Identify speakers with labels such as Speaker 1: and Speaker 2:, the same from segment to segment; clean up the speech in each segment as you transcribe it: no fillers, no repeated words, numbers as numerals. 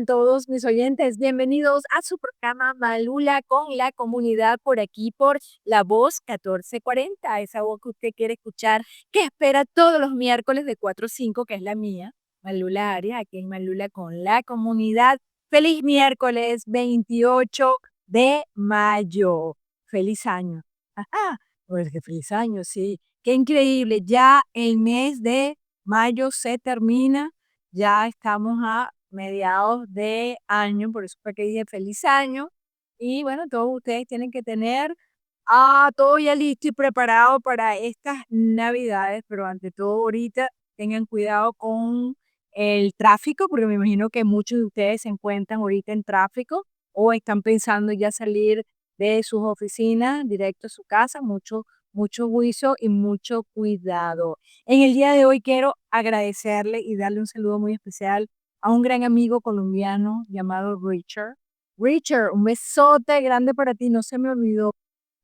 Speaker 1: están todos mis oyentes? Bienvenidos a su programa Malula con la comunidad por aquí por La Voz 1440, esa voz que usted quiere escuchar, que espera todos los miércoles de 4 a 5, que es la mía, Malula Arias, aquí en Malula con la comunidad. Feliz miércoles 28 de mayo. Feliz año. Ajá, pues que feliz año, sí. Qué increíble, ya el mes de mayo se termina. Ya estamos a mediados de año, por eso fue que dije feliz año. Y bueno, todos ustedes tienen que tener todo ya listo y preparado para estas navidades, pero ante todo ahorita tengan cuidado con el tráfico, porque me imagino que muchos de ustedes se encuentran ahorita en tráfico o están pensando ya salir de sus oficinas directo a su casa. Mucho juicio y mucho cuidado. En el día de hoy quiero agradecerle y darle un saludo muy especial a un gran amigo colombiano llamado Richard. Richard, un besote grande para ti. No se me olvidó,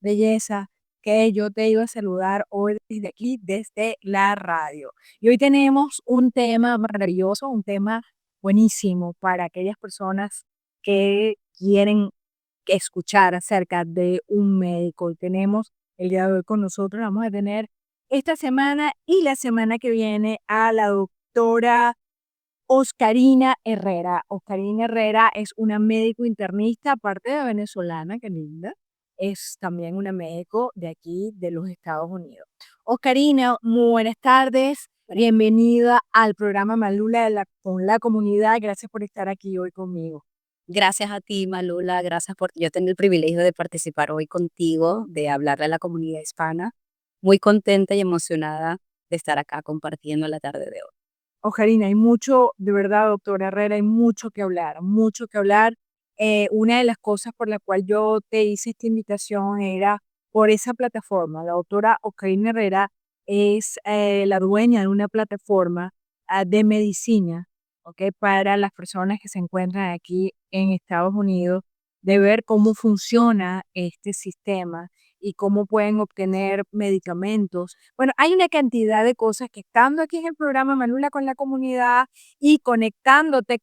Speaker 1: belleza, que yo te iba a saludar hoy desde aquí, desde la radio. Y hoy tenemos un tema maravilloso, un tema buenísimo para aquellas personas que quieren escuchar acerca de un médico. Tenemos el día de hoy con nosotros, vamos a tener esta semana y la semana que viene a la doctora Oscarina Herrera. Oscarina Herrera es una médico internista, aparte de venezolana, qué linda, es también una médico de aquí, de los Estados Unidos. Oscarina, muy buenas tardes, bienvenida al programa Malula con la comunidad, gracias por estar aquí hoy conmigo.
Speaker 2: Gracias a ti, Malula, gracias por yo tener el privilegio de participar hoy contigo, de hablarle a la comunidad hispana. Muy contenta y emocionada de estar acá compartiendo la tarde de hoy.
Speaker 1: Ojarina, hay mucho, de verdad, doctora Herrera, hay mucho que hablar, mucho que hablar. Una de las cosas por la cual yo te hice esta invitación era por esa plataforma. La doctora Ocarina Herrera es la dueña de una plataforma de medicina, ¿ok? Para las personas que se encuentran aquí en Estados Unidos, de ver cómo funciona este sistema y cómo pueden obtener medicamentos. Bueno, hay una cantidad de cosas que estando aquí en el programa Malula con la comunidad y conéctate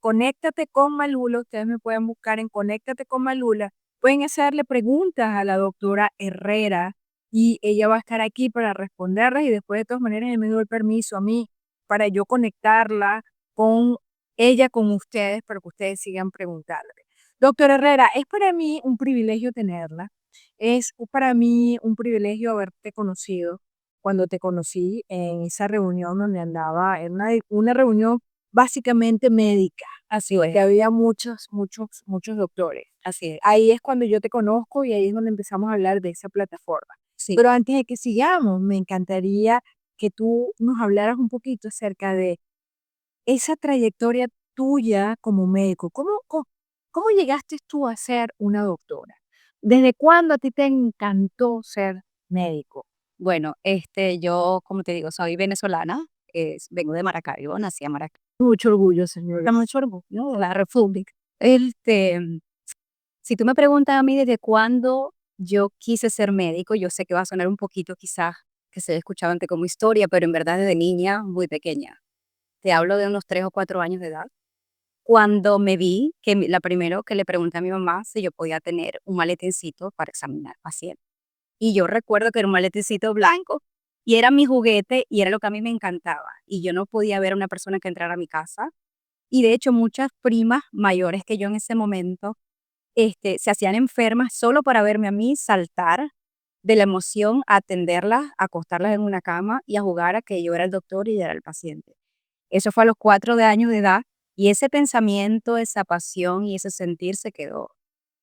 Speaker 1: con Malula, ustedes me pueden buscar en Conéctate con Malula, pueden hacerle preguntas a la doctora Herrera y ella va a estar aquí para responderlas y después de todas maneras ella me dio el permiso a mí para yo conectarla con ella, con ustedes, para que ustedes sigan preguntarle. Doctora Herrera, es para mí un privilegio tenerla. Es para mí un privilegio haberte conocido cuando te conocí en esa reunión donde andaba, en una reunión básicamente médica,
Speaker 2: Así
Speaker 1: que
Speaker 2: es,
Speaker 1: había muchos doctores.
Speaker 2: así es.
Speaker 1: Ahí es cuando yo te conozco y ahí es donde empezamos a hablar de esa plataforma.
Speaker 2: Sí.
Speaker 1: Pero antes de que sigamos, me encantaría que tú nos hablaras un poquito acerca de esa trayectoria tuya como médico. ¿Cómo llegaste tú a ser una doctora? ¿Desde cuándo a ti te encantó ser médico?
Speaker 2: Bueno, yo, como te digo, soy venezolana, vengo de Maracaibo, nací en Maracaibo.
Speaker 1: Mucho orgullo, señora.
Speaker 2: Mucho orgullo de la República. Este, si tú me preguntas a mí desde cuándo yo quise ser médico, yo sé que va a sonar un poquito quizás que se haya escuchado antes como historia, pero en verdad desde niña, muy pequeña. Te hablo de unos 3 o 4 años de edad. Cuando me vi, la primero que le pregunté a mi mamá si yo podía tener un maletincito para examinar pacientes. Y yo recuerdo que era un maletincito blanco y era mi juguete y era lo que a mí me encantaba. Y yo no podía ver a una persona que entrara a mi casa. Y de hecho muchas primas mayores que yo en ese momento se hacían enfermas solo para verme a mí saltar de la emoción a atenderlas, a acostarlas en una cama y a jugar a que yo era el doctor y era el paciente. Eso fue a los 4 años de edad y ese pensamiento, esa pasión y ese sentir se quedó.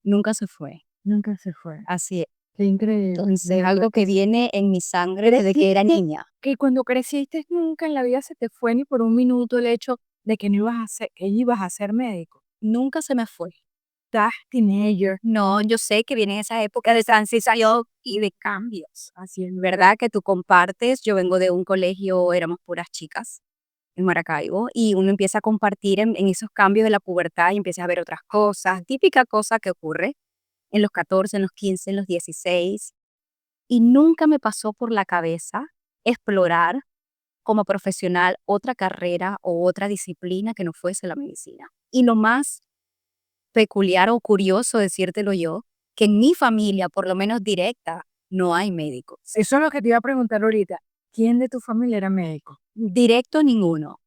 Speaker 2: Nunca se fue.
Speaker 1: Nunca se fue.
Speaker 2: Así es.
Speaker 1: Qué increíble.
Speaker 2: Entonces,
Speaker 1: De verdad
Speaker 2: algo que viene en mi sangre desde que era niña.
Speaker 1: que cuando creciste nunca en la vida se te fue ni por un minuto el hecho de que no ibas a ser médico.
Speaker 2: Nunca se me fue.
Speaker 1: Estás teenager.
Speaker 2: No, yo sé que viene esa época de transición y de cambios.
Speaker 1: Así es.
Speaker 2: ¿Verdad? Que tú compartes. Yo vengo de un colegio, éramos puras chicas en Maracaibo, y uno empieza a compartir en esos cambios de la pubertad y empieza a ver otras cosas, típica cosa que ocurre en los 14, en los 15, en los 16, y nunca me pasó por la cabeza explorar como profesional otra carrera o otra disciplina que no fuese la medicina. Y lo más peculiar o curioso decírtelo yo, que en mi familia, por lo menos directa, no hay médicos.
Speaker 1: Eso es lo que te iba a preguntar ahorita. ¿Quién de tu familia era médico?
Speaker 2: Directo ninguno,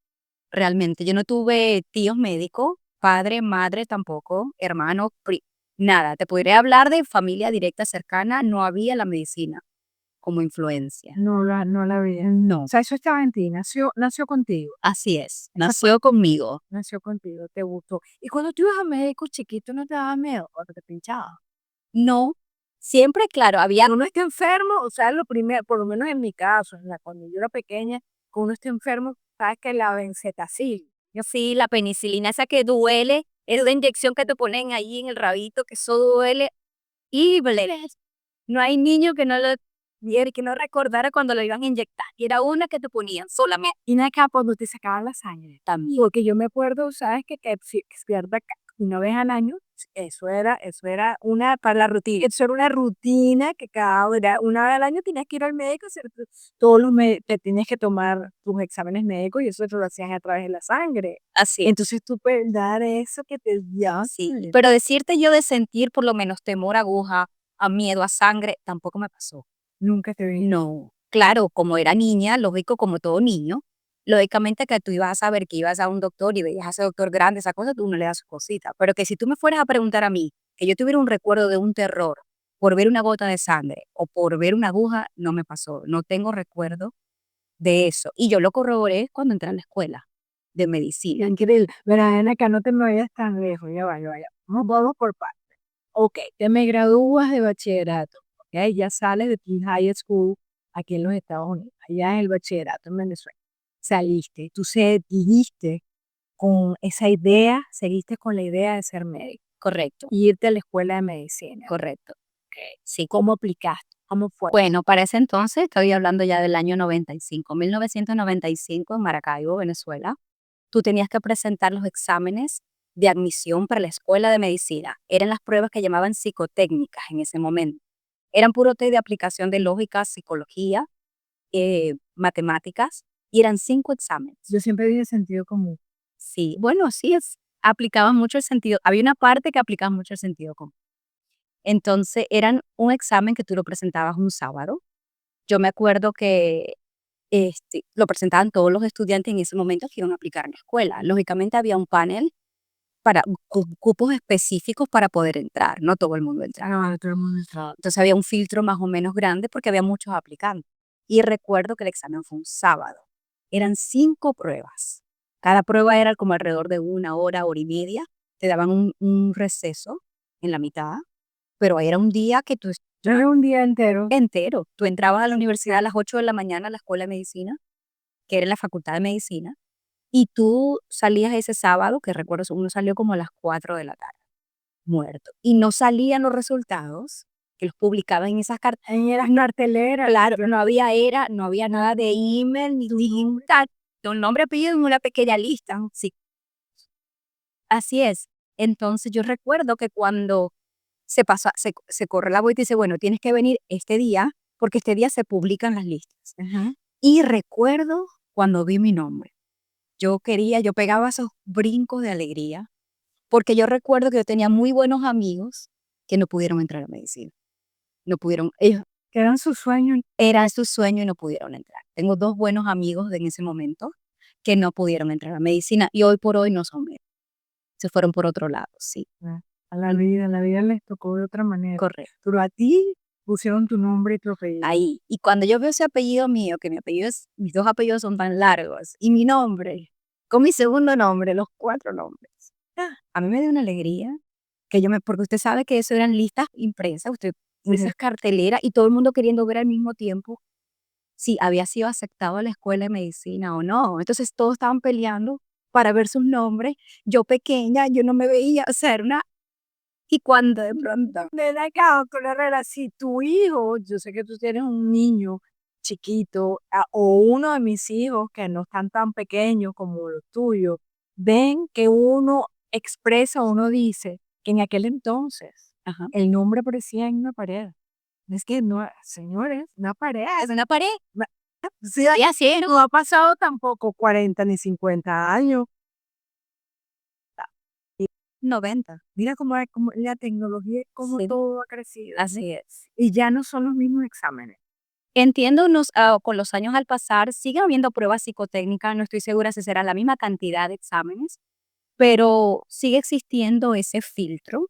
Speaker 2: realmente. Yo no tuve tíos médicos, padre, madre tampoco, hermano, nada. Te podría hablar de familia directa cercana, no había la medicina como influencia.
Speaker 1: No la vi.
Speaker 2: No,
Speaker 1: O sea, eso estaba en ti, nació contigo.
Speaker 2: así es, nació conmigo.
Speaker 1: Nació contigo, te gustó. Y cuando tú ibas a médico chiquito, ¿no te daba miedo cuando te pinchaba?
Speaker 2: No, siempre, claro, había
Speaker 1: Cuando uno está enfermo, o sea, lo primero, por lo menos en mi caso, cuando yo era pequeña, cuando uno está enfermo, sabes que la benzetacil.
Speaker 2: sí, la penicilina esa que duele, es una inyección que te ponen ahí en el rabito, que eso duele y no hay niño que no lo viera y que no recordara cuando lo iban a inyectar. Y era una que te ponían solamente
Speaker 1: Y acá cuando te sacaban la sangre.
Speaker 2: también.
Speaker 1: Porque yo me acuerdo, sabes que si pierda una vez al año, eso era para la rutina. Eso era una rutina que una vez al año tenías que ir al médico, hacer te tienes que tomar tus exámenes médicos y eso te lo hacías a través de la sangre.
Speaker 2: Así,
Speaker 1: Entonces tú puedes dar eso que te dio.
Speaker 2: sí. Pero decirte yo de sentir por lo menos temor a aguja, a miedo a sangre, tampoco me pasó.
Speaker 1: Nunca te vi.
Speaker 2: No, claro, como era niña, lógico, como todo niño, lógicamente que tú ibas a saber que ibas a un doctor y veías a ese doctor grande, esa cosa, tú no le das su cosita. Pero que si tú me fueras a preguntar a mí, que yo tuviera un recuerdo de un terror por ver una gota de sangre o por ver una aguja, no me pasó. No tengo recuerdo de eso. Y yo lo corroboré cuando entré a la escuela de medicina.
Speaker 1: Increíble. Verá, ven acá, no te me vayas tan lejos, ya vaya. Vamos por partes. Ok, te me gradúas de bachillerato, ok, ya sales de tu high school aquí en los Estados Unidos, allá en el bachillerato en Venezuela. Saliste, tú seguiste con esa idea, seguiste con la idea de ser médico
Speaker 2: Correcto,
Speaker 1: y irte a la escuela de medicina.
Speaker 2: correcto.
Speaker 1: Ok,
Speaker 2: Sí.
Speaker 1: ¿cómo aplicaste? ¿Cómo fue?
Speaker 2: Bueno, para ese entonces, estoy hablando ya del año 95, 1995 en Maracaibo, Venezuela. Tú tenías que presentar los exámenes de admisión para la escuela de medicina. Eran las pruebas que llamaban psicotécnicas en ese momento. Eran puro test de aplicación de lógica, psicología, matemáticas, y eran 5 exámenes.
Speaker 1: Yo siempre dije sentido común.
Speaker 2: Sí, bueno, sí es, aplicaban mucho el sentido. Había una parte que aplicaba mucho el sentido común. Entonces, eran un examen que tú lo presentabas un sábado. Yo me acuerdo que lo presentaban todos los estudiantes en ese momento que iban a aplicar en la escuela. Lógicamente había un panel para cupos específicos para poder entrar, no todo el mundo entraba.
Speaker 1: No, todo el mundo estaba.
Speaker 2: Entonces había un filtro más o menos grande porque había muchos aplicantes. Y recuerdo que el examen fue un sábado. Eran 5 pruebas. Cada prueba era como alrededor de 1 hora, hora y media. Te daban un receso en la mitad, pero era un día que tú
Speaker 1: Era un día entero.
Speaker 2: entero. Tú entrabas a la universidad a las 8 de la mañana a la escuela de medicina, que era en la facultad de medicina, y tú salías ese sábado, que recuerdo, uno salió como a las 4 de la tarde, muerto. Y no salían los resultados, que los publicaban en esas cartas.
Speaker 1: Ahí eras cartelera.
Speaker 2: Claro, no había nada de email ni digital. Tu nombre, apellido en una pequeña lista. Sí, así es. Entonces yo recuerdo que cuando se corre la voz y dice, bueno, tienes que venir este día, porque este día se publican las listas.
Speaker 1: Ajá.
Speaker 2: Y recuerdo cuando vi mi nombre. Yo pegaba esos brincos de alegría, porque yo recuerdo que yo tenía muy buenos amigos que no pudieron entrar a medicina. No pudieron, ellos
Speaker 1: Que eran sus sueños.
Speaker 2: era su sueño y no pudieron entrar. Tengo 2 buenos amigos en ese momento que no pudieron entrar a medicina y hoy por hoy no son médicos. Se fueron por otro lado, sí,
Speaker 1: A la vida les tocó de otra manera.
Speaker 2: correcto.
Speaker 1: Pero a ti pusieron tu nombre y tu apellido.
Speaker 2: Ahí. Y cuando yo veo ese apellido mío, que mis 2 apellidos son tan largos, y mi nombre, con mi segundo nombre, los 4 nombres. A mí me dio una alegría porque usted sabe que eso eran listas impresas, esas carteleras y todo el mundo queriendo ver al mismo tiempo si había sido aceptado a la escuela de medicina o no. Entonces todos estaban peleando para ver sus nombres. Yo pequeña, yo no me veía, o sea, y cuando de pronto,
Speaker 1: Ven acá, doctora Herrera, si tu hijo, yo sé que tú tienes un niño chiquito, o uno de mis hijos que no están tan pequeños como los tuyos, ven que uno expresa, uno dice que en aquel entonces
Speaker 2: ajá,
Speaker 1: el nombre aparecía en una pared. Es que no, señores, una pared.
Speaker 2: es una pared,
Speaker 1: Sí,
Speaker 2: y así era.
Speaker 1: no ha pasado tampoco 40 ni 50 años.
Speaker 2: 90.
Speaker 1: Mira cómo la tecnología, cómo
Speaker 2: Sí,
Speaker 1: todo ha crecido.
Speaker 2: así es.
Speaker 1: Y ya no son los mismos exámenes.
Speaker 2: Entiendo, con los años al pasar, sigue habiendo pruebas psicotécnicas, no estoy segura si será la misma cantidad de exámenes, pero sigue existiendo ese filtro,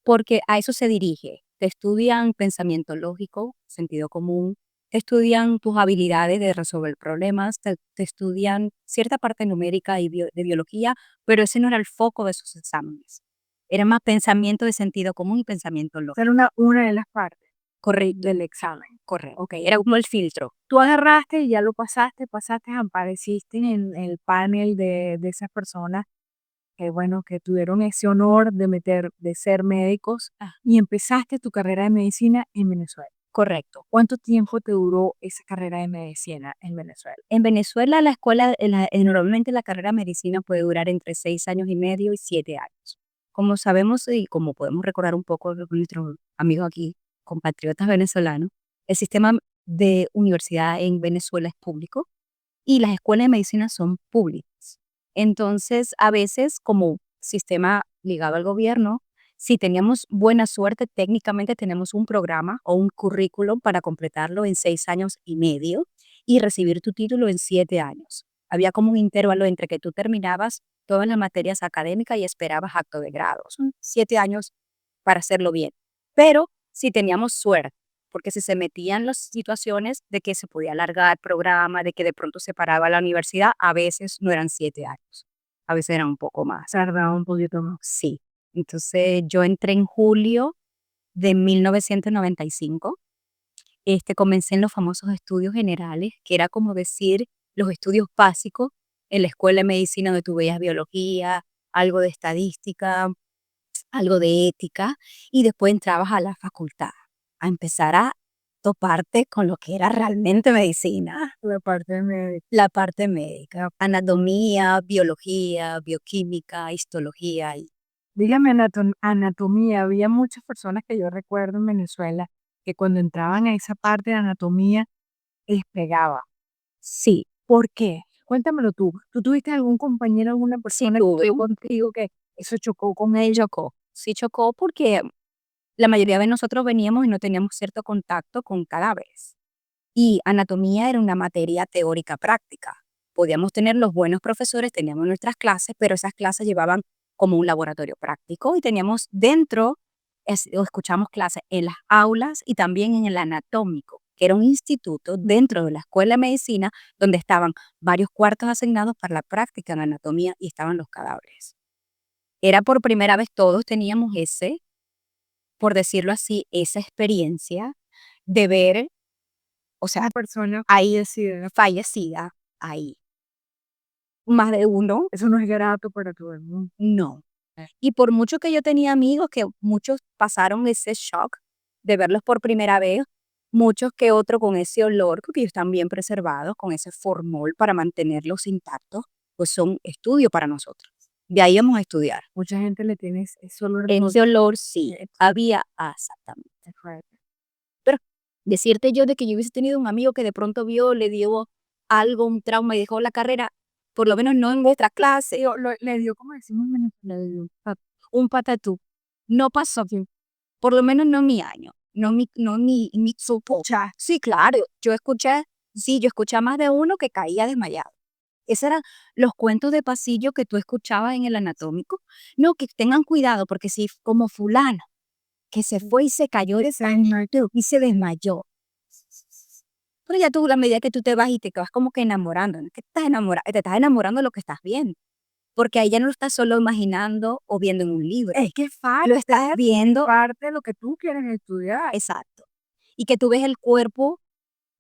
Speaker 2: porque a eso se dirige. Te estudian pensamiento lógico, sentido común, te estudian tus habilidades de resolver problemas, te estudian cierta parte numérica y de biología, pero ese no era el foco de sus exámenes. Era más pensamiento de sentido común y pensamiento lógico.
Speaker 1: Ser una de las partes
Speaker 2: Correcto,
Speaker 1: del examen.
Speaker 2: correcto. Ok, era como el filtro.
Speaker 1: Tú agarraste y ya lo pasaste, apareciste en el panel de esas personas que, bueno, que tuvieron ese honor de ser médicos
Speaker 2: Ah,
Speaker 1: y empezaste tu carrera de medicina en Venezuela.
Speaker 2: correcto.
Speaker 1: ¿Cuánto tiempo te duró esa carrera de medicina en Venezuela?
Speaker 2: En Venezuela, la escuela, normalmente la carrera de medicina puede durar entre 6 años y medio y 7 años. Como sabemos y como podemos recordar un poco de nuestros amigos aquí, compatriotas venezolanos, el sistema de universidad en Venezuela es público y las escuelas de medicina son públicas. Entonces, a veces, como sistema ligado al gobierno, si teníamos buena suerte, técnicamente tenemos un programa o un currículum para completarlo en 6 años y medio y recibir tu título en 7 años. Había como un intervalo entre que tú terminabas todas las materias académicas y esperabas acto de grado. Son 7 años para hacerlo bien. Pero si teníamos suerte, porque si se metían las situaciones de que se podía alargar el programa, de que de pronto se paraba la universidad, a veces no eran 7 años, a veces eran un poco más.
Speaker 1: Tardaba un poquito más.
Speaker 2: Sí. Entonces yo entré en julio de 1995. Comencé en los famosos estudios generales, que era como decir los estudios básicos en la escuela de medicina donde tú veías biología, algo de estadística, algo de ética, y después entrabas a la facultad, a empezar a toparte con lo que era realmente medicina,
Speaker 1: La parte médica.
Speaker 2: la parte médica, anatomía, biología, bioquímica, histología.
Speaker 1: Dígame anatomía. Había muchas personas que yo recuerdo en Venezuela que cuando entraban a esa parte de anatomía les pegaba.
Speaker 2: Sí,
Speaker 1: ¿Por qué? Cuéntamelo tú. ¿Tú tuviste algún compañero, alguna
Speaker 2: sí
Speaker 1: persona que
Speaker 2: tuve.
Speaker 1: estuvo contigo que eso chocó con él?
Speaker 2: Chocó, sí chocó porque la mayoría de nosotros veníamos y no teníamos cierto contacto con cadáveres. Y anatomía era una materia teórica práctica. Podíamos tener los buenos profesores, teníamos nuestras clases, pero esas clases llevaban como un laboratorio práctico y teníamos dentro, o escuchamos clases en las aulas y también en el anatómico, que era un instituto dentro de la escuela de medicina donde estaban varios cuartos asignados para la práctica en anatomía y estaban los cadáveres. Era por primera vez todos teníamos por decirlo así, esa experiencia de ver, o sea,
Speaker 1: Una persona
Speaker 2: ahí
Speaker 1: fallecida.
Speaker 2: fallecida, ahí. Más de uno,
Speaker 1: Eso no es grato para todo el mundo.
Speaker 2: no. Y por mucho que yo tenía amigos que muchos pasaron ese shock de verlos por primera vez, muchos que otros con ese olor, porque ellos están bien preservados, con ese formol para mantenerlos intactos, pues son estudio para nosotros. De ahí vamos a estudiar.
Speaker 1: Mucha gente le tiene ese olor
Speaker 2: Ese olor sí, había exactamente.
Speaker 1: fuerte.
Speaker 2: Pero decirte yo de que yo hubiese tenido un amigo que de pronto vio, le dio algo, un trauma y dejó la carrera, por lo menos no en nuestra clase,
Speaker 1: Le dio, como decimos en Venezuela, le dio un
Speaker 2: un patatú. No pasó, por lo menos no en mi año, no mi supo. Sí, claro, yo escuché a más de uno que caía desmayado. Esos eran los cuentos de pasillo que tú escuchabas en el anatómico. No, que tengan cuidado porque si como fulana, que se fue y se cayó de y se desmayó. Pero ya tú, a medida que tú te vas y te vas como que enamorando, ¿no? Que te estás enamorando de lo que estás viendo, porque ahí ya no lo estás solo imaginando o viendo en un libro,
Speaker 1: Es que es
Speaker 2: lo estás viendo,
Speaker 1: parte de lo que tú quieres estudiar.
Speaker 2: exacto, y que tú ves el cuerpo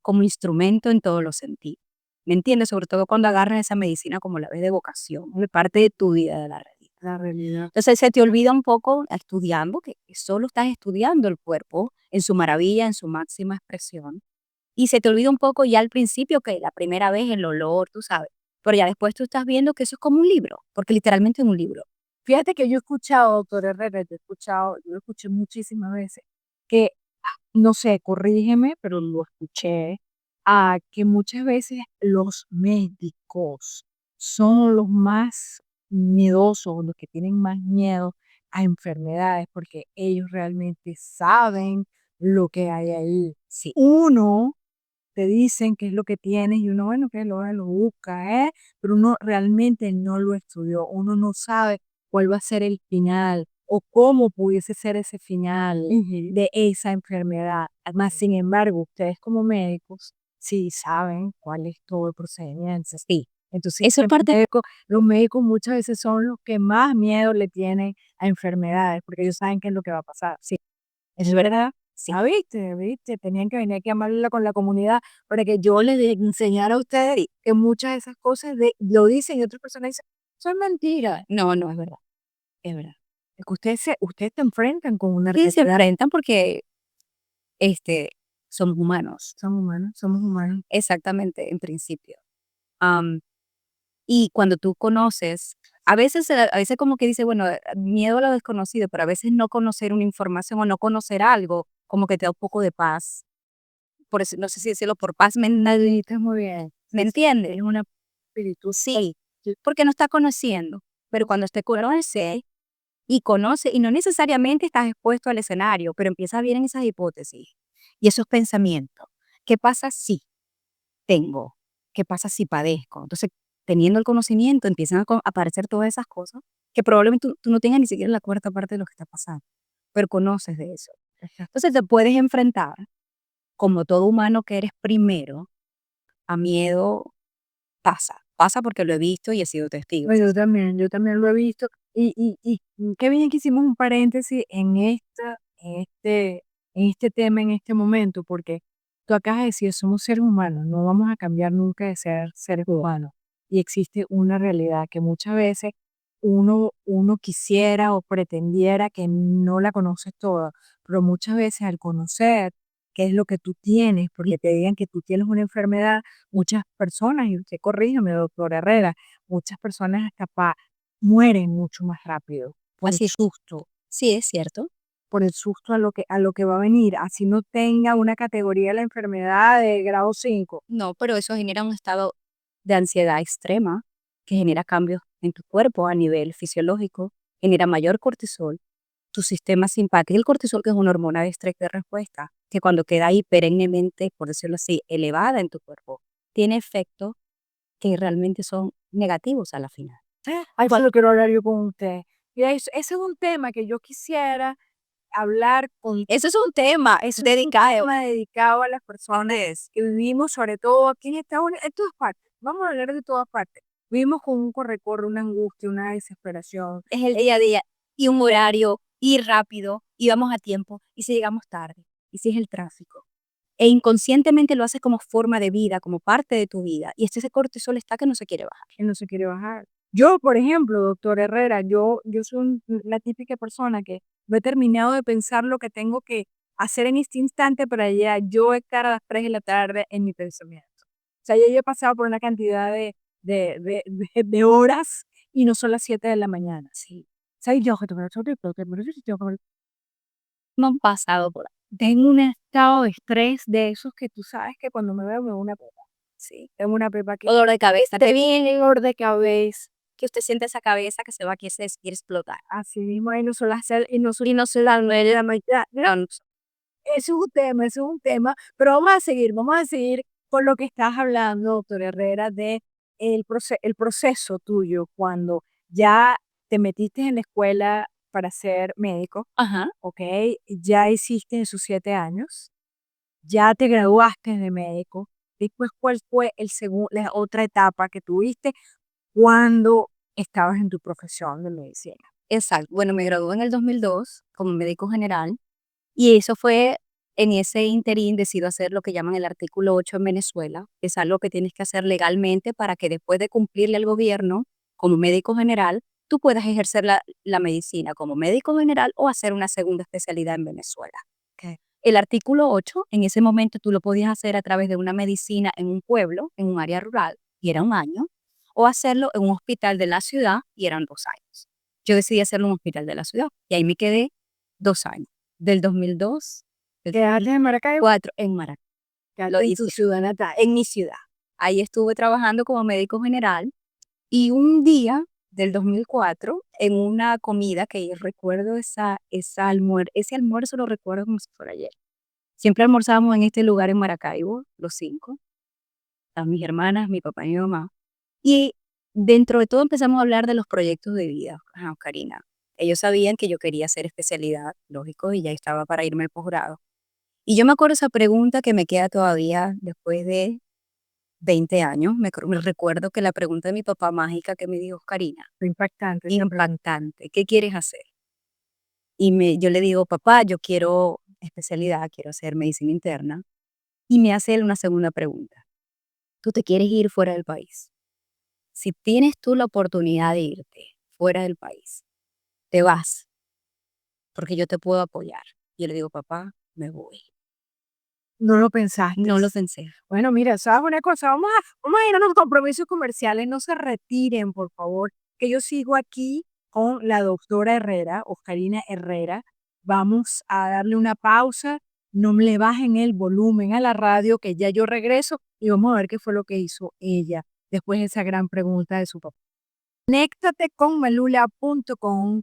Speaker 2: como instrumento en todos los sentidos, ¿me entiendes? Sobre todo cuando agarras esa medicina como la ves de vocación, de parte de tu vida, de la realidad.
Speaker 1: La realidad.
Speaker 2: Entonces se te olvida un poco estudiando que solo estás estudiando el cuerpo en su maravilla, en su máxima expresión. Y se te olvida un poco ya al principio que la primera vez el olor, tú sabes, pero ya después tú estás viendo que eso es como un libro, porque literalmente es un libro.
Speaker 1: Fíjate que yo he escuchado, doctor Herrera, yo lo escuché muchísimas veces, que, no sé, corrígeme, pero lo escuché, que muchas veces los médicos son los más miedosos, los que tienen más miedo
Speaker 3: a enfermedades porque ellos realmente saben lo que hay ahí.
Speaker 2: Sí.
Speaker 3: Uno te dicen qué es lo que tienes y uno, bueno, que lo busca, pero uno realmente no lo estudió, uno no sabe cuál va a ser el final o cómo pudiese ser ese final de esa enfermedad. Además, sin embargo, ustedes como médicos sí saben cuál es todo el procedimiento.
Speaker 2: Sí.
Speaker 3: Entonces,
Speaker 2: Eso es parte.
Speaker 3: los médicos muchas veces son los que más miedo le tienen a enfermedades porque ellos saben qué es lo que va a pasar.
Speaker 2: Sí. ¿Es verdad? Sí.
Speaker 3: Ah, viste, tenían que venir aquí a hablarla con la comunidad para que yo les enseñara a ustedes que muchas de esas cosas lo dicen y otras personas dicen, son mentiras.
Speaker 2: No, no, es verdad. Es verdad.
Speaker 3: Es que ustedes se enfrentan con una
Speaker 2: Sí, se
Speaker 3: realidad.
Speaker 2: enfrentan porque somos humanos.
Speaker 3: Somos humanos.
Speaker 2: Exactamente, en principio. Am, y cuando tú conoces, a veces como que dice, bueno, miedo a lo desconocido, pero a veces no conocer una información o no conocer algo, como que te da un poco de paz. Por eso, no sé si decirlo por paz mental,
Speaker 3: Dijiste muy bien.
Speaker 2: ¿me
Speaker 3: Sí, sí,
Speaker 2: entiendes?
Speaker 3: es una espíritu.
Speaker 2: Sí, porque no está conociendo, pero cuando usted conoce y conoce, y no necesariamente estás expuesto al escenario, pero empieza a ver en esas hipótesis y esos pensamientos. ¿Qué pasa si tengo? ¿Qué pasa si padezco? Entonces, teniendo el conocimiento, empiezan a aparecer todas esas cosas que probablemente tú no tengas ni siquiera la cuarta parte de lo que está pasando, pero conoces de eso. Entonces, te puedes enfrentar, como todo humano que eres primero, a miedo. Pasa porque lo he visto y he sido testigo.
Speaker 3: Pues yo también lo he visto. Y qué bien que hicimos un paréntesis en este tema, en este momento, porque tú acabas de decir, somos seres humanos, no vamos a cambiar nunca de ser seres humanos. Y existe una realidad que muchas veces uno quisiera o pretendiera que no la conoces toda, pero muchas veces al conocer qué es lo que tú tienes, porque te digan que tú tienes una enfermedad, muchas personas, y usted corrígeme, doctor Herrera, muchas personas hasta mueren mucho más rápido por el
Speaker 2: Así,
Speaker 3: susto,
Speaker 2: sí, es cierto.
Speaker 3: por el susto a lo que va a venir, así no tenga una categoría de la enfermedad de grado 5.
Speaker 2: No, pero eso genera un estado de ansiedad extrema que genera cambios en tu cuerpo a nivel fisiológico, genera mayor cortisol, tu sistema simpático, el cortisol que es una hormona de estrés de respuesta, que cuando queda ahí perennemente, por decirlo así, elevada en tu cuerpo, tiene efectos que realmente son negativos a la final.
Speaker 3: Ay, cuando quiero hablar yo con usted. Y ese es un tema que yo quisiera hablar con
Speaker 2: Eso es un tema, es dedicado.
Speaker 3: tema dedicado a las personas que vivimos, sobre todo aquí en Estados Unidos, en todas partes. Vamos a hablar de todas partes. Vivimos con un corre-corre, una angustia, una desesperación.
Speaker 2: Es el día a día y un horario, ir rápido, y vamos a tiempo, y si llegamos tarde, y si es el tráfico. E inconscientemente lo haces como forma de vida, como parte de tu vida, y ese cortisol está que no se quiere bajar.
Speaker 3: Que no se quiere bajar. Yo, por ejemplo, doctor Herrera, yo soy la típica persona que no he terminado de pensar lo que tengo que hacer en este instante para ya yo estar a las 3 de la tarde en mi pensamiento. O sea, ya yo he pasado por una cantidad de horas y no son las 7 de la mañana.
Speaker 2: Sí,
Speaker 3: O sea, yo que
Speaker 2: no han pasado por ahí.
Speaker 3: tengo un estado de estrés de esos que tú sabes que cuando me veo me da una pepa.
Speaker 2: Sí.
Speaker 3: Tengo una pepa aquí.
Speaker 2: Dolor de cabeza, te viene dolor de cabeza, que usted siente esa cabeza que se va, que se quiere explotar.
Speaker 3: Así mismo, ahí no son las y no son las 9 de la mañana.
Speaker 2: No,
Speaker 3: Eso es un tema, pero vamos a seguir con lo que estás hablando, doctor Herrera, de el proceso tuyo cuando ya te metiste en la escuela para ser médico,
Speaker 2: ajá.
Speaker 3: ¿ok? Ya hiciste esos 7 años, ya te graduaste de médico, después, ¿cuál fue la otra etapa que tuviste cuando estabas en tu profesión de medicina?
Speaker 2: Exacto. Bueno, me gradué en el 2002 como médico general y eso fue en ese interín decido hacer lo que llaman el artículo 8 en Venezuela, que es algo que tienes que hacer legalmente para que después de cumplirle al gobierno como médico general, tú puedas ejercer la medicina como médico general o hacer una segunda especialidad en Venezuela.
Speaker 3: Okay.
Speaker 2: El artículo 8, en ese momento tú lo podías hacer a través de una medicina en un pueblo, en un área rural, y era un año, o hacerlo en un hospital de la ciudad, y eran 2 años. Yo decidí hacerlo en un hospital de la ciudad, y ahí me quedé 2 años, del 2002 del
Speaker 3: ¿Quedaste en Maracaibo?
Speaker 2: 2004 en Maracay. Lo
Speaker 3: Quedaste en tu
Speaker 2: hice
Speaker 3: ciudad natal.
Speaker 2: en mi ciudad. Ahí estuve trabajando como médico general, y un día del 2004 en una comida que yo recuerdo ese almuerzo lo recuerdo como si fuera ayer. Siempre almorzábamos en este lugar en Maracaibo, los 5, a mis hermanas, mi papá y mi mamá. Y dentro de todo empezamos a hablar de los proyectos de vida. Ajá, Karina. Ellos sabían que yo quería hacer especialidad, lógico, y ya estaba para irme al posgrado. Y yo me acuerdo esa pregunta que me queda todavía después de 20 años. Me recuerdo que la pregunta de mi papá mágica que me dijo, Karina,
Speaker 3: Fue impactante. esa pregunta.
Speaker 2: impactante, ¿qué quieres hacer? Y yo le digo, papá, yo quiero especialidad, quiero hacer medicina interna. Y me hace él una segunda pregunta. ¿Tú te quieres ir fuera del país? Si tienes tú la oportunidad de irte fuera del país, te vas, porque yo te puedo apoyar. Yo le digo, papá, me voy.
Speaker 3: No lo pensaste.
Speaker 2: No lo pensé.
Speaker 3: Bueno, mira, ¿sabes una cosa? Vamos a ir a los compromisos comerciales. No se retiren, por favor, que yo sigo aquí con la doctora Herrera, Oscarina Herrera. Vamos a darle una pausa. No me le bajen el volumen a la radio, que ya yo regreso y vamos a ver qué fue lo que hizo ella después de esa gran pregunta de su papá. Conéctate con malula.com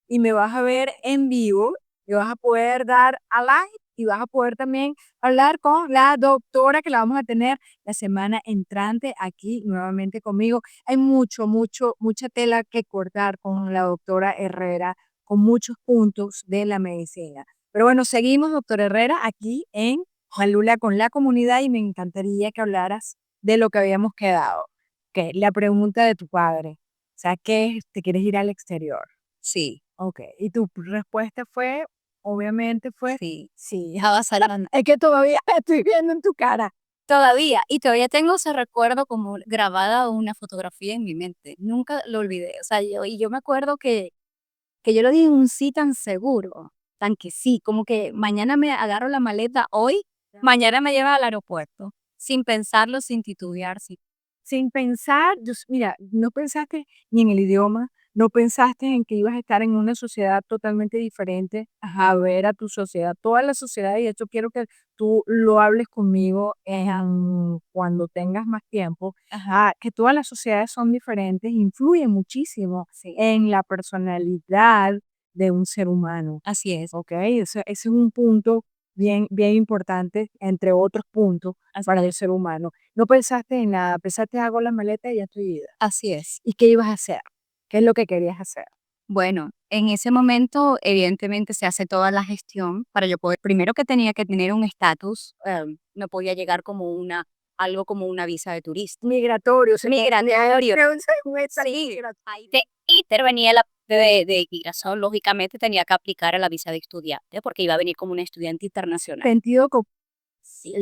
Speaker 3: y me vas a ver en vivo y vas a poder dar a like y vas a poder también hablar con la doctora que la vamos a tener la semana entrante aquí nuevamente conmigo. Hay mucha tela que cortar con la doctora Herrera, con muchos puntos de la medicina. Pero bueno, seguimos, doctora Herrera, aquí en Malula con la comunidad y me encantaría que hablaras de lo que habíamos quedado. Que la pregunta de tu padre, o sea, ¿qué te quieres ir al exterior?
Speaker 2: Sí,
Speaker 3: Ok, y tu respuesta fue, obviamente fue,
Speaker 2: sí.
Speaker 3: sí.
Speaker 2: Ya va saliendo.
Speaker 3: Es que todavía estoy viendo en tu cara.
Speaker 2: Todavía, y todavía tengo ese recuerdo como grabada una fotografía en mi mente. Nunca lo olvidé. O sea, yo me acuerdo que yo lo dije en un sí tan seguro, tan que sí, como que mañana me agarro la maleta hoy, mañana me lleva al aeropuerto, sin pensarlo, sin titubear,
Speaker 3: Sin pensar, mira, no pensaste ni en el idioma, no pensaste en que ibas a estar en una sociedad totalmente diferente a ver a tu sociedad, toda la sociedad, y esto quiero que tú lo hables conmigo cuando tengas más tiempo, que todas las sociedades son diferentes, influyen muchísimo
Speaker 2: sí.
Speaker 3: en la personalidad de un ser humano.
Speaker 2: Así es.
Speaker 3: ¿Ok? Ese es un punto bien importante, entre otros puntos, para el ser humano. No pensaste en nada, pensaste hago la maleta y ya estoy ida.
Speaker 2: Así es.
Speaker 3: ¿Y qué ibas a hacer? ¿Qué es lo que querías hacer?
Speaker 2: Bueno, en ese momento, evidentemente, se hace toda la gestión para yo poder, primero que tenía que tener un estatus, no podía llegar como algo como una visa de turista.
Speaker 3: Migratorio.
Speaker 2: Migratorio.
Speaker 3: Sí.
Speaker 2: Ahí intervenía la de migración, lógicamente tenía que aplicar a la visa de estudiante, porque iba a venir como una estudiante internacional.
Speaker 3: Sentido común. Sí,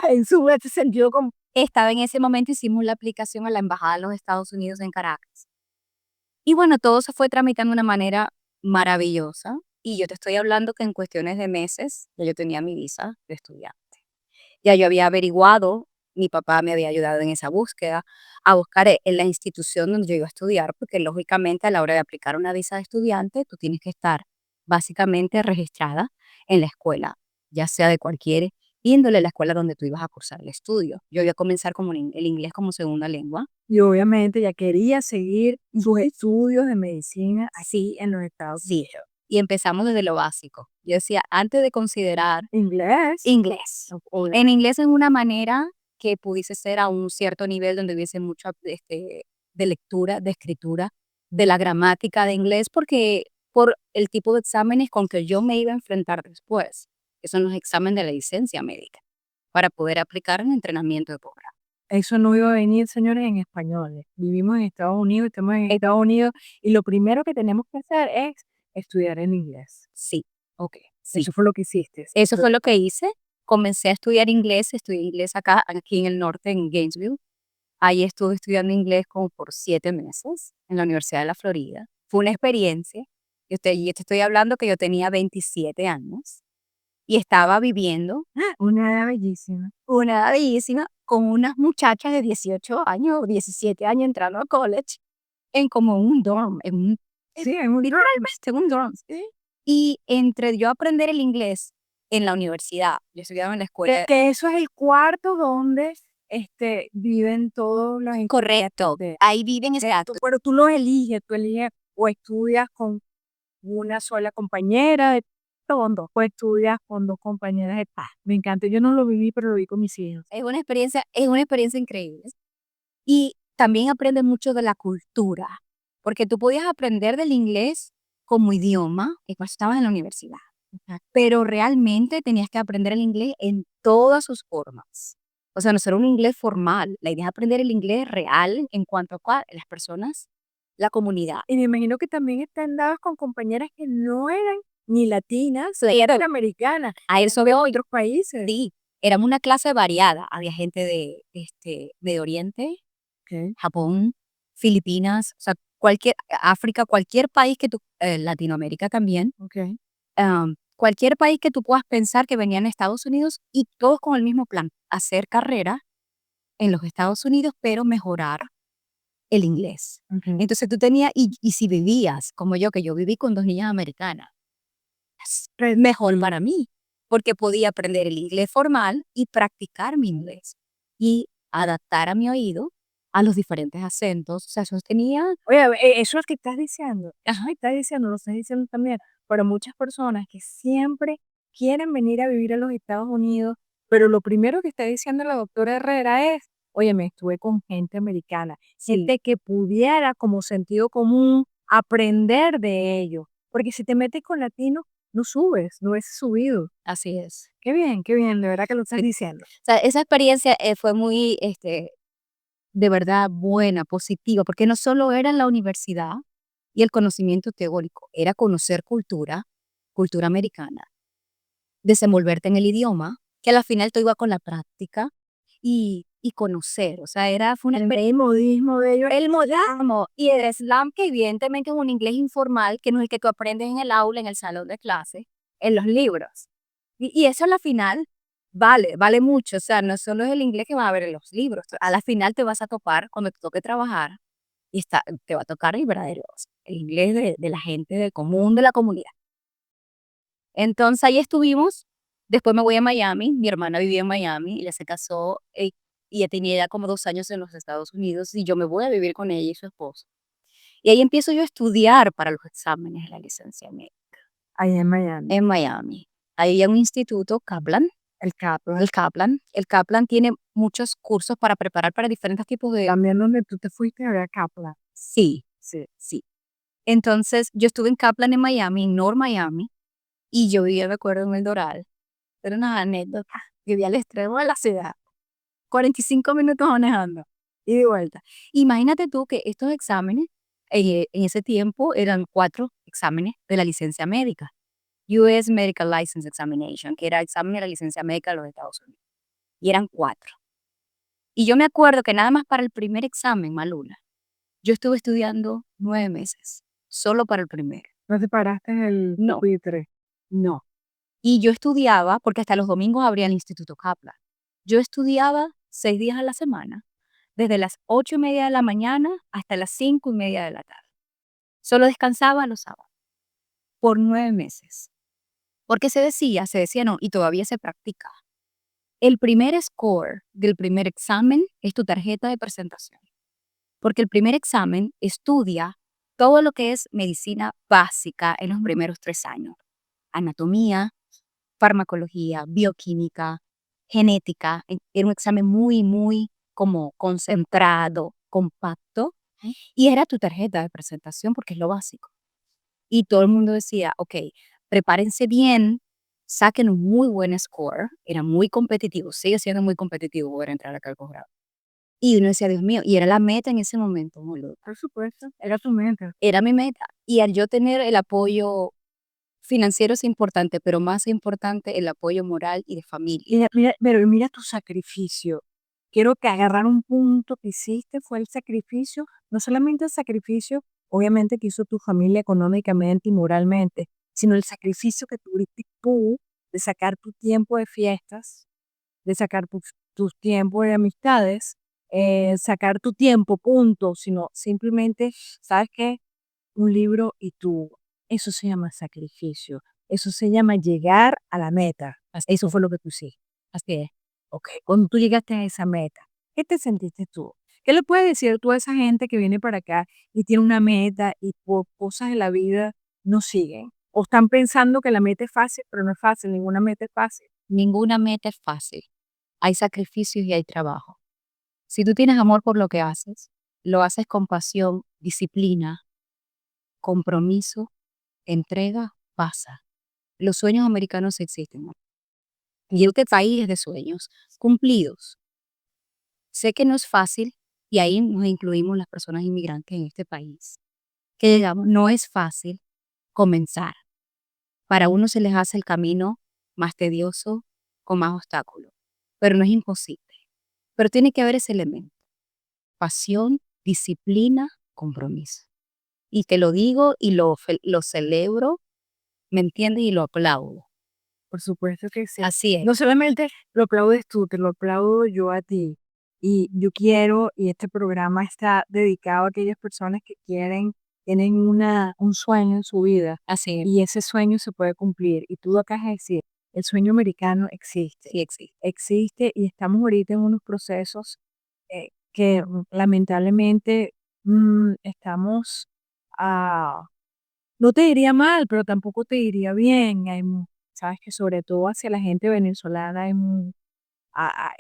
Speaker 3: en su sentido común.
Speaker 2: Estaba en ese momento, hicimos la aplicación a la Embajada de los Estados Unidos en Caracas. Y bueno, todo se fue tramitando de una manera maravillosa. Y yo te estoy hablando que en cuestiones de meses ya yo tenía mi visa de estudiante. Ya yo había averiguado, mi papá me había ayudado en esa búsqueda, a buscar en la institución donde yo iba a estudiar, porque lógicamente a la hora de aplicar una visa de estudiante, tú tienes que estar básicamente registrada en la escuela, ya sea de cualquier índole, la escuela donde tú ibas a cursar el estudio. Yo iba a comenzar como el inglés como segunda lengua.
Speaker 3: Y obviamente ya quería seguir sus estudios de medicina aquí en los Estados Unidos.
Speaker 2: Sí, y empezamos desde lo básico. Yo decía, antes de considerar
Speaker 3: Inglés.
Speaker 2: inglés, en inglés en una manera que pudiese ser a un cierto nivel donde hubiese mucha de lectura, de escritura, de la gramática de inglés, porque por el tipo de exámenes con que yo me iba a enfrentar después, que son los exámenes de la licencia médica, para poder aplicar en entrenamiento de posgrado.
Speaker 3: Eso no iba a venir, señores, en español. Vivimos en Estados Unidos, estamos en Estados Unidos y lo primero que tenemos que hacer es estudiar en inglés.
Speaker 2: Sí,
Speaker 3: Ok,
Speaker 2: sí.
Speaker 3: eso fue lo que hiciste.
Speaker 2: Eso fue lo que hice. Comencé a estudiar inglés, estudié inglés acá, aquí en el norte, en Gainesville. Ahí estuve estudiando inglés como por 7 meses en la Universidad de la Florida. Fue una experiencia. Y te estoy hablando que yo tenía 27 años y estaba viviendo
Speaker 3: Una edad bellísima.
Speaker 2: una edad bellísima con unas muchachas de 18 años o 17 años entrando a college en como un dorm,
Speaker 3: Sí, en un
Speaker 2: literalmente un dorm.
Speaker 3: Sí.
Speaker 2: Y entre yo aprender el inglés en la universidad, yo estudiaba en la escuela.
Speaker 3: Que eso es el cuarto donde viven todos los
Speaker 2: Correcto.
Speaker 3: de
Speaker 2: Ahí viven, exacto.
Speaker 3: pero tú los eliges, tú eliges o estudias con una sola compañera de todos, o estudias con 2 compañeras de me encanta, yo no lo viví, pero lo vi con mis hijos.
Speaker 2: Es una experiencia increíble. Y también aprendes mucho de la cultura, porque tú podías aprender del inglés como idioma cuando estabas en la universidad, pero realmente tenías que aprender el inglés en todas sus formas. O sea, no solo un inglés formal, la idea es aprender el inglés real en cuanto a las personas, la comunidad.
Speaker 3: Y me imagino que también están dadas con compañeras que no eran ni latinas, ni
Speaker 2: Claro.
Speaker 3: americanas,
Speaker 2: A eso
Speaker 3: de
Speaker 2: voy.
Speaker 3: otros países.
Speaker 2: Sí, éramos una clase variada. Había gente de Medio Oriente,
Speaker 3: Okay.
Speaker 2: Japón, Filipinas, o sea, África, cualquier país que tú, Latinoamérica también,
Speaker 3: Okay.
Speaker 2: cualquier país que tú puedas pensar que venían a Estados Unidos y todos con el mismo plan, hacer carrera en los Estados Unidos, pero mejorar el inglés.
Speaker 3: Okay.
Speaker 2: Entonces tú tenías, y si vivías como yo, que yo viví con 2 niñas americanas, es mejor para mí, porque podía aprender el inglés formal y practicar mi inglés y adaptar a mi oído a los diferentes acentos. O sea, eso tenía.
Speaker 3: Oye, eso es que estás diciendo, estás diciendo, lo estás diciendo también, pero muchas personas que siempre quieren venir a vivir a los Estados Unidos, pero lo primero que está diciendo la doctora Herrera es, oye, me estuve con gente americana, gente que pudiera como sentido común aprender de ellos, porque si te metes con latinos, no subes, no es subido.
Speaker 2: Así es.
Speaker 3: Qué bien, de verdad que lo estás diciendo.
Speaker 2: O sea, esa experiencia fue muy, de verdad, buena, positiva, porque no solo era la universidad y el conocimiento teórico, era conocer cultura americana, desenvolverte en el idioma, que a la final todo iba con la práctica y conocer. O sea, fue una
Speaker 3: El modismo de ellos.
Speaker 2: el modismo y el slang, que evidentemente es un inglés informal, que no es el que tú aprendes en el aula, en el salón de clase, en los libros. Y eso a la final vale mucho. O sea, no solo es el inglés que vas a ver en los libros. A la final te vas a topar cuando te toque trabajar y te va a tocar el verdadero, el inglés de la gente del común, de la comunidad. Entonces ahí estuvimos. Después me voy a Miami. Mi hermana vivía en Miami y ella se casó, y ella tenía ya como 2 años en los Estados Unidos y yo me voy a vivir con ella y su esposo. Y ahí empiezo yo a estudiar para los exámenes de la licencia
Speaker 3: Allá en Miami.
Speaker 2: en Miami. Ahí hay un instituto, Kaplan.
Speaker 3: El Kaplan.
Speaker 2: El Kaplan. El Kaplan tiene muchos cursos para preparar para diferentes tipos de.
Speaker 3: También donde tú te fuiste había Kaplan.
Speaker 2: Sí,
Speaker 3: Sí.
Speaker 2: sí. Entonces yo estuve en Kaplan en Miami, en North Miami, y yo vivía, me acuerdo, en El Doral. Era una anécdota. Vivía al extremo de la ciudad. 45 minutos manejando, ida y vuelta. Imagínate tú que estos exámenes, en ese tiempo, eran 4 exámenes de la licencia médica. US Medical License Examination, que era el examen de la licencia médica de los Estados Unidos. Y eran 4. Y yo me acuerdo que nada más para el primer examen, Malula, yo estuve estudiando 9 meses, solo para el primero.
Speaker 3: ¿No te paraste en el
Speaker 2: No.
Speaker 3: pupitre?
Speaker 2: No. Y yo estudiaba, porque hasta los domingos abría el Instituto Kaplan. Yo estudiaba 6 días a la semana, desde las 8:30 de la mañana hasta las 5:30 de la tarde. Solo descansaba los sábados, por 9 meses. Porque se decía no, y todavía se practica. El primer score del primer examen es tu tarjeta de presentación. Porque el primer examen estudia todo lo que es medicina básica en los primeros 3 años. Anatomía, farmacología, bioquímica, genética. Era un examen muy, muy como concentrado, compacto. Y era tu tarjeta de presentación porque es lo básico. Y todo el mundo decía, ok, prepárense bien, saquen un muy buen score. Era muy competitivo, sigue siendo muy competitivo poder entrar acá al posgrado. Y uno decía, Dios mío, y era la meta en ese momento, boludo.
Speaker 3: Por supuesto, era tu meta.
Speaker 2: Era mi meta. Y al yo tener el apoyo financiero es importante, pero más importante el apoyo moral y de familia.
Speaker 3: Pero mira tu sacrificio. Quiero que agarrar un punto que hiciste fue el sacrificio, no solamente el sacrificio, obviamente que hizo tu familia económicamente y moralmente, sino el sacrificio que tuviste tú de sacar tu tiempo de fiestas, de sacar tus tiempos de amistades, sacar tu tiempo, punto, sino simplemente, ¿sabes qué? Un libro y tú. Eso se llama sacrificio. Eso se llama llegar a la meta. Eso fue lo que tú hiciste.
Speaker 2: Así es.
Speaker 3: Ok, cuando tú llegaste a esa meta, ¿Qué te sentiste tú? ¿Qué le puedes decir tú a esa gente que viene para acá y tiene una meta y por cosas de la vida no siguen? O están pensando que la meta es fácil, pero no es fácil, ninguna meta es fácil.
Speaker 2: Ninguna meta es fácil. Hay sacrificios y hay trabajo. Si tú tienes amor por lo que haces, lo haces con pasión, disciplina, compromiso, entrega, pasa. Los sueños americanos existen, ¿no? Y este país es de sueños cumplidos. Sé que no es fácil, y ahí nos incluimos las personas inmigrantes en este país, que digamos, no es fácil comenzar. Para uno se les hace el camino más tedioso, con más obstáculos, pero no es imposible. Pero tiene que haber ese elemento, pasión, disciplina, compromiso. Y te lo digo y lo celebro, ¿me entiendes? Y lo aplaudo.
Speaker 3: Por supuesto que sí.
Speaker 2: Así es.
Speaker 3: No solamente lo aplaudes tú, te lo aplaudo yo a ti. Y yo quiero, y este programa está dedicado a aquellas personas que tienen un sueño en su vida
Speaker 2: Así es.
Speaker 3: y ese sueño se puede cumplir. Y tú lo acabas de decir, el sueño americano existe.
Speaker 2: Sí existe.
Speaker 3: Existe y estamos ahorita en unos procesos que lamentablemente estamos, ah, no te diría mal, pero tampoco te diría bien. Sabes que sobre todo hacia la gente venezolana ha-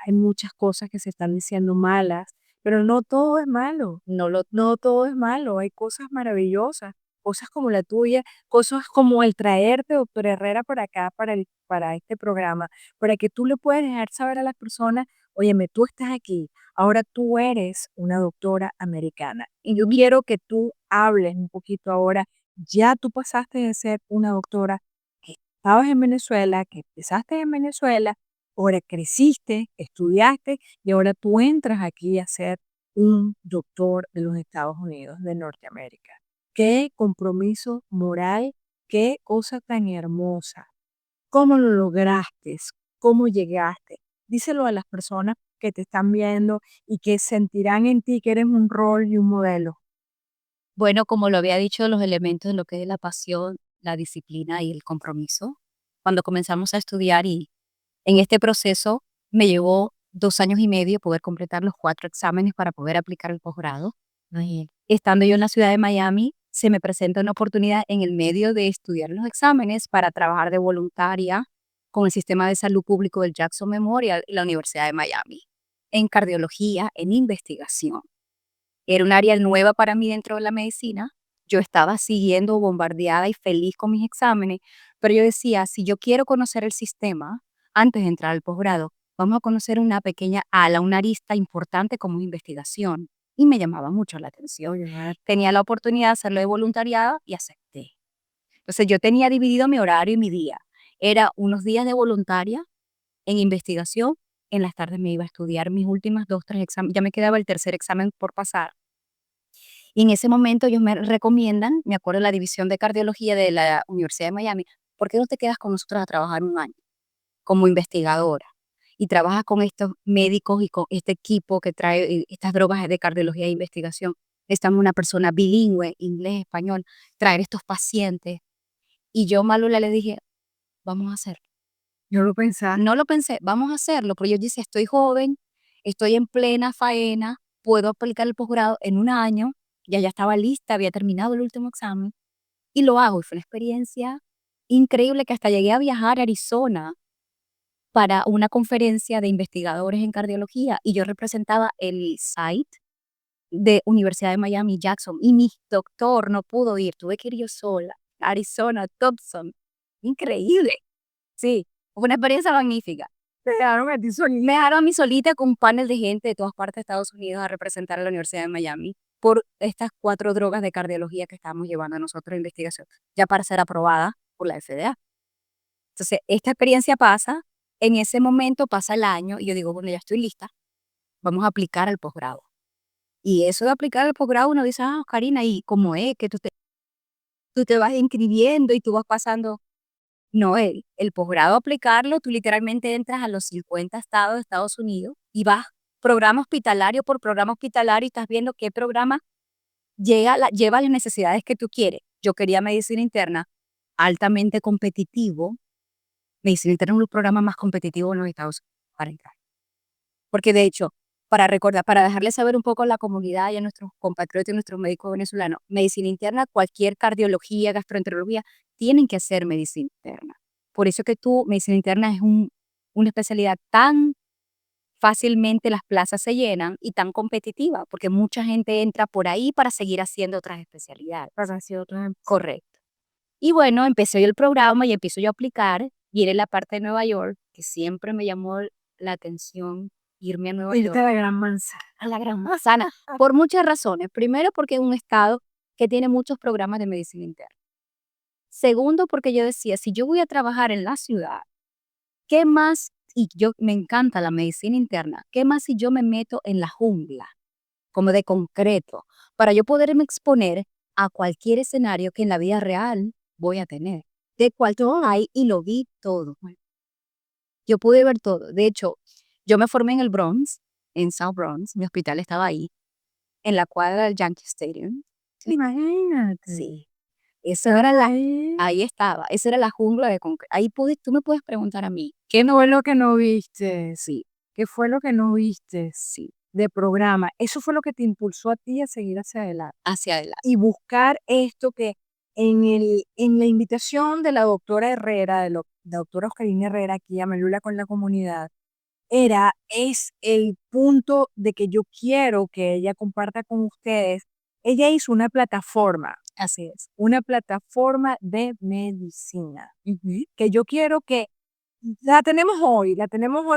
Speaker 3: hay muchas cosas que se están diciendo malas, pero no todo es malo. No todo es malo. Hay cosas maravillosas, cosas como la tuya, cosas como el traerte, doctor Herrera, para acá, para este programa, para que tú le puedas dejar saber a las personas, óyeme, tú estás aquí, ahora tú eres una doctora americana. Y yo quiero que tú hables un poquito ahora. Ya tú pasaste de ser una doctora que estabas en Venezuela, que empezaste en Venezuela, ahora creciste, estudiaste y ahora tú entras aquí a ser un doctor de los Estados Unidos de Norteamérica. Qué compromiso moral, qué cosa tan hermosa. ¿Cómo lo lograste? ¿Cómo llegaste? Díselo a las personas que te están viendo y que sentirán en ti que eres un rol y un modelo.
Speaker 2: Bueno, como lo había dicho, los elementos de lo que es la pasión, la disciplina y el compromiso. Cuando comenzamos a estudiar y en este proceso me llevó 2 años y medio poder completar los 4 exámenes para poder aplicar el posgrado. Estando yo en la ciudad de Miami, se me presenta una oportunidad en el medio de estudiar los exámenes para trabajar de voluntaria con el sistema de salud público del Jackson Memorial y la Universidad de Miami, en cardiología, en investigación. Era un área nueva para mí dentro de la medicina. Yo estaba siguiendo bombardeada y feliz con mis exámenes, pero yo decía, si yo quiero conocer el sistema antes de entrar al posgrado, vamos a conocer una pequeña ala, una arista importante como investigación. Y me llamaba mucho la atención. Tenía la oportunidad de hacerlo de voluntariado y acepté. Entonces yo tenía dividido mi horario y mi día. Era unos días de voluntaria en investigación, en las tardes me iba a estudiar mis últimas 2, 3 exámenes, ya me quedaba el tercer examen por pasar. Y en ese momento ellos me recomiendan, me acuerdo de la división de cardiología de la Universidad de Miami, ¿por qué no te quedas con nosotros a trabajar un año como investigadora? Y trabajas con estos médicos y con este equipo que trae estas drogas de cardiología e investigación. Estamos una persona bilingüe, inglés, español, traer estos pacientes. Y yo, Malula, le dije, vamos a hacerlo.
Speaker 3: Yo lo pensaba.
Speaker 2: No lo pensé, vamos a hacerlo, pero yo dije, estoy joven, estoy en plena faena, puedo aplicar el posgrado en un año, ya estaba lista, había terminado el último examen, y lo hago. Y fue una experiencia increíble que hasta llegué a viajar a Arizona para una conferencia de investigadores en cardiología, y yo representaba el site de Universidad de Miami, Jackson, y mi doctor no pudo ir, tuve que ir yo sola, Arizona, Tucson, increíble, sí, fue una experiencia magnífica.
Speaker 3: Te dejaron a ti solita.
Speaker 2: Me dejaron a mí solita con un panel de gente de todas partes de Estados Unidos a representar a la Universidad de Miami por estas 4 drogas de cardiología que estábamos llevando a nosotros a investigación, ya para ser aprobada por la FDA. Entonces, esta experiencia pasa, en ese momento pasa el año y yo digo, bueno, ya estoy lista, vamos a aplicar al posgrado. Y eso de aplicar al posgrado, uno dice, Karina, ¿y cómo es? Que tú te vas inscribiendo y tú vas pasando. No, el posgrado aplicarlo, tú literalmente entras a los 50 estados de Estados Unidos y vas programa hospitalario por programa hospitalario y estás viendo qué programa lleva las necesidades que tú quieres. Yo quería medicina interna altamente competitivo. Medicina interna es un programa más competitivo en los Estados Unidos para entrar. Porque de hecho, para recordar, para dejarles saber un poco a la comunidad y a nuestros compatriotas y nuestros médicos venezolanos, medicina interna, cualquier cardiología, gastroenterología, tienen que hacer medicina interna. Por eso que medicina interna es una especialidad tan fácilmente las plazas se llenan y tan competitiva, porque mucha gente entra por ahí para seguir haciendo otras especialidades.
Speaker 3: Para hacer otra.
Speaker 2: Correcto. Y bueno, empecé yo el programa y empiezo yo a aplicar, y era en la parte de Nueva York, que siempre me llamó la atención irme a Nueva
Speaker 3: Irte
Speaker 2: York,
Speaker 3: a la Gran Manzana.
Speaker 2: a la Gran Manzana, por muchas razones. Primero, porque es un estado que tiene muchos programas de medicina interna. Segundo, porque yo decía, si yo voy a trabajar en la ciudad, ¿qué más? Y yo me encanta la medicina interna. ¿Qué más si yo me meto en la jungla, como de concreto, para yo poderme exponer a cualquier escenario que en la vida real voy a tener? De cual todo hay y lo vi todo. Yo pude ver todo. De hecho, yo me formé en el Bronx, en South Bronx, mi hospital estaba ahí, en la cuadra del Yankee Stadium.
Speaker 3: Imagínate.
Speaker 2: Sí. Esa era ahí estaba, esa era la jungla de concreto. Ahí tú me puedes preguntar a mí,
Speaker 3: ¿Qué fue lo que no viste?
Speaker 2: sí,
Speaker 3: ¿Qué fue lo que no viste
Speaker 2: sí,
Speaker 3: de programa? Eso fue lo que te impulsó a ti a seguir hacia adelante
Speaker 2: hacia adelante.
Speaker 3: y buscar esto que en la invitación de la doctora Herrera, la doctora Oscarina Herrera, aquí a Melula con la comunidad, es el punto de que yo quiero que ella comparta con ustedes. Ella hizo una plataforma,
Speaker 2: Así es.
Speaker 3: una plataforma de medicina,
Speaker 2: Ujú.
Speaker 3: que yo quiero que la tenemos hoy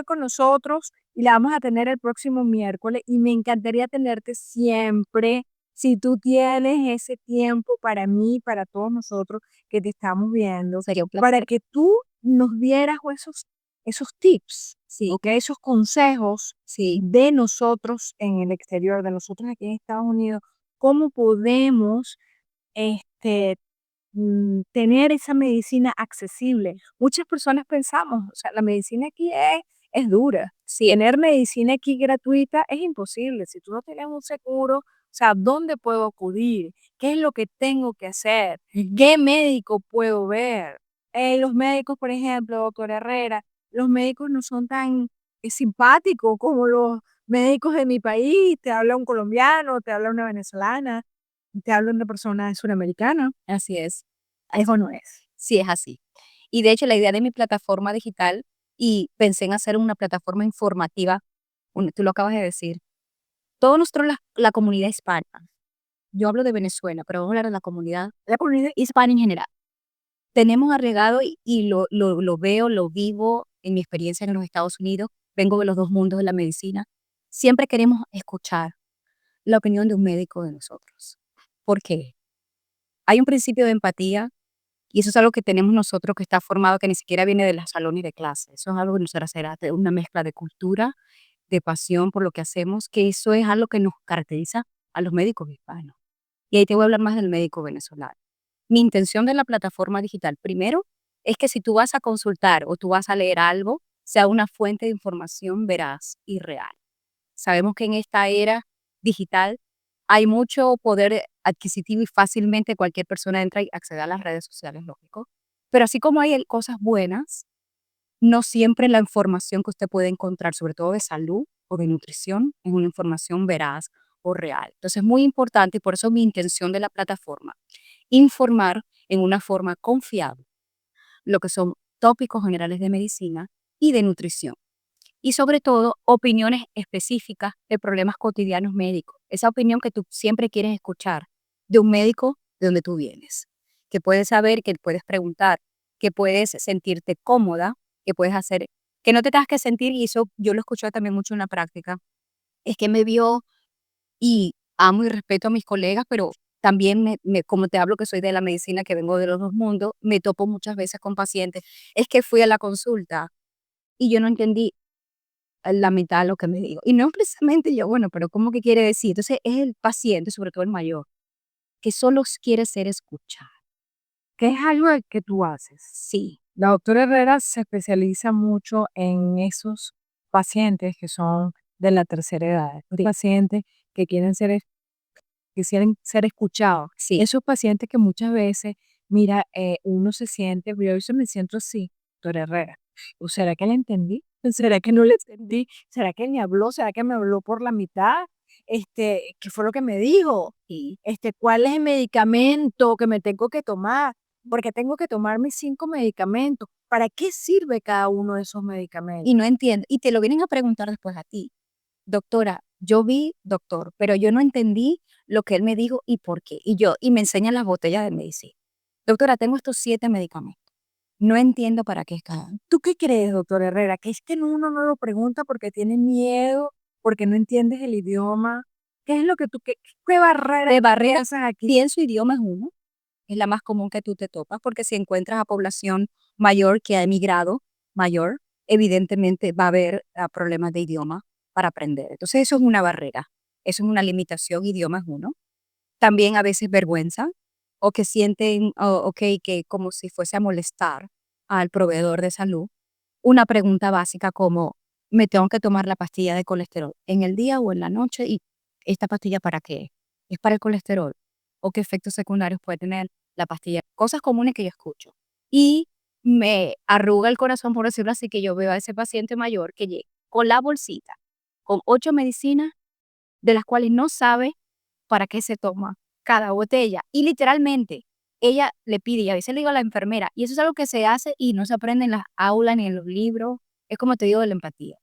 Speaker 3: con nosotros y la vamos a tener el próximo miércoles y me encantaría tenerte siempre, si tú tienes ese tiempo para mí, para todos nosotros que te estamos viendo,
Speaker 2: Sería un
Speaker 3: para
Speaker 2: placer.
Speaker 3: que tú nos dieras esos tips,
Speaker 2: Sí,
Speaker 3: ¿ok? Esos consejos
Speaker 2: sí,
Speaker 3: de nosotros en el exterior, de nosotros aquí en Estados Unidos, cómo podemos este, tener esa medicina accesible. Muchas personas pensamos, o sea, la medicina aquí es dura.
Speaker 2: sí,
Speaker 3: Tener medicina aquí gratuita es imposible. Si tú no tienes un seguro, o sea, ¿dónde puedo acudir? ¿Qué es lo que tengo que hacer? ¿Qué médico puedo ver? Los médicos, por ejemplo, doctor Herrera, los médicos no son tan simpáticos como los médicos de mi país. Te habla un colombiano, te habla una venezolana, te habla una persona suramericana.
Speaker 2: así es.
Speaker 3: Eso no es.
Speaker 2: Sí, es así. Y de hecho, la idea de mi plataforma digital, y pensé en hacer una plataforma informativa, tú lo acabas de decir, todos nosotros, la comunidad hispana, yo hablo de Venezuela, pero vamos a hablar de la comunidad
Speaker 3: La comunidad
Speaker 2: hispana en general. Tenemos agregado y lo veo, lo vivo en mi experiencia en los Estados Unidos, vengo de los dos mundos de la medicina. Siempre queremos escuchar la opinión de un médico de nosotros. ¿Por qué? Hay un principio de empatía y eso es algo que tenemos nosotros que está formado, que ni siquiera viene de los salones de clase. Eso es algo que nosotros será de una mezcla de cultura, de pasión por lo que hacemos, que eso es algo que nos caracteriza a los médicos hispanos. Y ahí te voy a hablar más del médico venezolano. Mi intención de la plataforma digital, primero, es que si tú vas a consultar o tú vas a leer algo, sea una fuente de información veraz y real. Sabemos que en esta era digital hay mucho poder adquisitivo y fácilmente cualquier persona entra y accede a las redes sociales, lógico. Pero así como hay cosas buenas, no siempre la información que usted puede encontrar, sobre todo de salud o de nutrición, es una información veraz o real. Entonces es muy importante y por eso mi intención de la plataforma, informar en una forma confiable lo que son tópicos generales de medicina y de nutrición. Y sobre todo, opiniones específicas de problemas cotidianos médicos. Esa opinión que tú siempre quieres escuchar de un médico de donde tú vienes. Que puedes saber, que puedes preguntar, que puedes sentirte cómoda, que puedes hacer, que no te tengas que sentir, y eso yo lo escuché también mucho en la práctica, es que me vio y amo y respeto a mis colegas, pero también como te hablo que soy de la medicina, que vengo de los dos mundos, me topo muchas veces con pacientes. Es que fui a la consulta y yo no entendí la mitad de lo que me dijo. Y no precisamente yo, bueno, pero ¿cómo que quiere decir? Entonces es el paciente, sobre todo el mayor, que solo quiere ser escuchado.
Speaker 3: que es algo que tú haces.
Speaker 2: Sí,
Speaker 3: La doctora Herrera se especializa mucho en esos pacientes que son de la tercera edad, esos
Speaker 2: sí,
Speaker 3: pacientes que quieren ser escuchados.
Speaker 2: sí,
Speaker 3: Esos pacientes que muchas veces, mira, uno se siente, yo a veces me siento así, doctora Herrera. ¿O será que la entendí? ¿Será que no le entendí? ¿Será que me habló? ¿Será que me habló por la mitad? ¿Qué fue lo que me dijo?
Speaker 2: Y,
Speaker 3: ¿Cuál es el medicamento que me tengo que tomar? Porque tengo que tomar mis 5 medicamentos. ¿Para qué sirve cada uno de esos medicamentos?
Speaker 2: y no entiendo, y te lo vienen a preguntar después a ti. Doctora, yo vi doctor, pero yo no entendí lo que él me dijo y por qué. Y me enseñan las botellas de medicina. Doctora, tengo estos 7 medicamentos. No entiendo para qué es cada uno.
Speaker 3: ¿Tú qué crees, doctor Herrera? ¿Que es que uno no lo pregunta porque tiene miedo, porque no entiendes el idioma? ¿Qué es lo que qué barrera
Speaker 2: De barrera,
Speaker 3: haces aquí?
Speaker 2: pienso idioma es uno, es la más común que tú te topas, porque si encuentras a población mayor que ha emigrado, mayor, evidentemente va a haber problemas de idioma para aprender. Entonces eso es una barrera, eso es una limitación, idioma es uno. También a veces vergüenza o que sienten, que como si fuese a molestar al proveedor de salud. Una pregunta básica como, ¿me tengo que tomar la pastilla de colesterol en el día o en la noche? ¿Y esta pastilla para qué? ¿Es para el colesterol? ¿O qué efectos secundarios puede tener la pastilla? Cosas comunes que yo escucho. Y me arruga el corazón, por decirlo así, que yo veo a ese paciente mayor que llega con la bolsita, con 8 medicinas, de las cuales no sabe para qué se toma cada botella. Y literalmente, ella le pide, y a veces le digo a la enfermera, y eso es algo que se hace y no se aprende en las aulas ni en los libros, es como te digo de la empatía,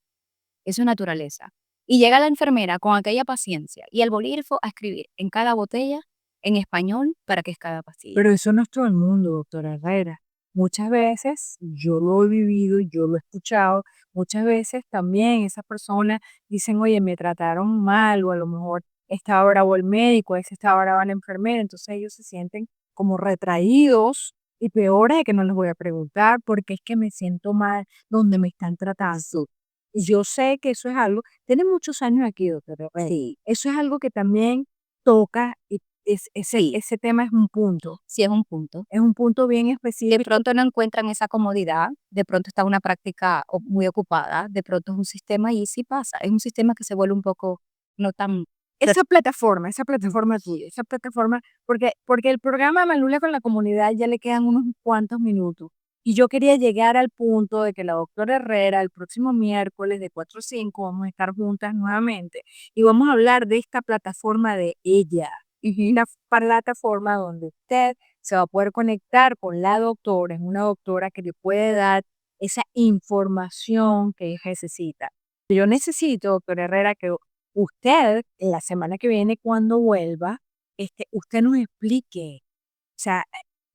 Speaker 2: eso es naturaleza. Y llega la enfermera con aquella paciencia y el bolígrafo a escribir en cada botella, en español, para qué es cada pastilla.
Speaker 3: Pero eso no es todo el mundo, doctora Herrera. Muchas veces yo lo he vivido, yo lo he escuchado, muchas veces también esas personas dicen, oye, me trataron mal, o a lo mejor estaba bravo el médico, a veces estaba brava la enfermera, entonces ellos se sienten como retraídos y peor es que no les voy a preguntar porque es que me siento mal donde me están tratando. Y yo sé que eso es algo, tiene muchos años aquí, doctora Herrera.
Speaker 2: Sí,
Speaker 3: Eso es algo que también toca y
Speaker 2: sí,
Speaker 3: ese tema
Speaker 2: sí es un punto.
Speaker 3: es un punto bien
Speaker 2: De
Speaker 3: específico.
Speaker 2: pronto no encuentran esa comodidad, de pronto está una práctica muy ocupada, de pronto es un sistema y sí pasa, es un sistema que se vuelve un poco no tan.
Speaker 3: Esa plataforma tuya, esa plataforma, porque el programa Malula con la comunidad ya le quedan unos cuantos minutos. Y yo quería llegar al punto de que la doctora Herrera, el próximo miércoles de 4 a 5, vamos a estar juntas nuevamente y vamos a hablar de esta plataforma de ella. Una plataforma donde usted se va a poder conectar con la doctora, es una doctora que le puede dar esa información que ella necesita. Yo necesito, doctora Herrera, que usted, la semana que viene, cuando vuelva, usted nos explique, o sea,